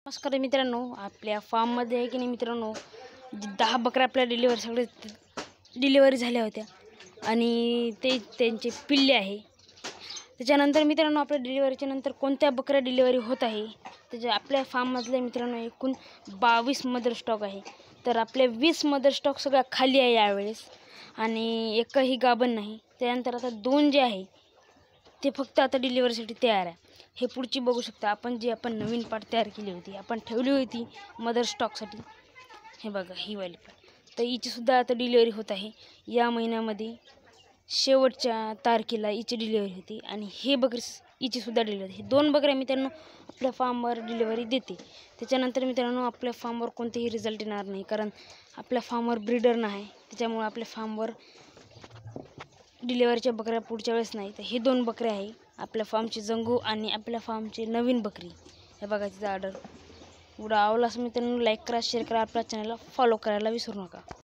नमस्कार मित्रांनो, आपल्या फार्ममध्ये आहे की नाही मित्रांनो, 10 बकऱ्या आपल्या डिलिव्हरी झाल्या होत्या आणि त्यांचे पिल्ले आहे. त्याच्यानंतर मित्रांनो, आपल्या डिलिव्हरीच्या नंतर कोणत्या बकऱ्या डिलिव्हरी होत आहे त्याच्या आपल्या फार्ममधले मित्रांनो एकूण 22 मदर स्टॉक आहे. तर आपले 20 मदर स्टॉक सगळ्या खाली आहे यावेळेस आणि एकही गाभण नाही. त्यानंतर आता 2 जे आहे ते फक्त आता डिलिव्हरीसाठी तयार आहे. हे पुढची बघू शकता आपण, जी आपण नवीन पाट तयार केली होती, आपण ठेवली होती मदर स्टॉकसाठी. हे बघा, ही वाली पाट. तर हिची सुद्धा आता डिलिव्हरी होत आहे. या महिन्यामध्ये शेवटच्या तारखेला हिची डिलिव्हरी होती आणि हे बकरी हिची सुद्धा डिलिव्हरी. हे 2 बकऱ्या मित्रांनो आपल्या फार्मवर डिलिव्हरी देते. त्याच्यानंतर मित्रांनो आपल्या फार्मवर कोणतेही रिझल्ट येणार नाही, कारण आपल्या फार्मवर ब्रीडर नाही. त्याच्यामुळे आपल्या फार्मवर डिलिव्हरीच्या बकऱ्या पुढच्या वेळेस नाही. तर हे 2 बकऱ्या आहे आपल्या फार्मची जंगू आणि आपल्या फार्मची नवीन बकरी. हे बघा तिचा ऑर्डर. एवढा आवडला असं मित्रांनो लाईक करा, शेअर करा, आपल्या चॅनलला फॉलो करायला विसरू नका.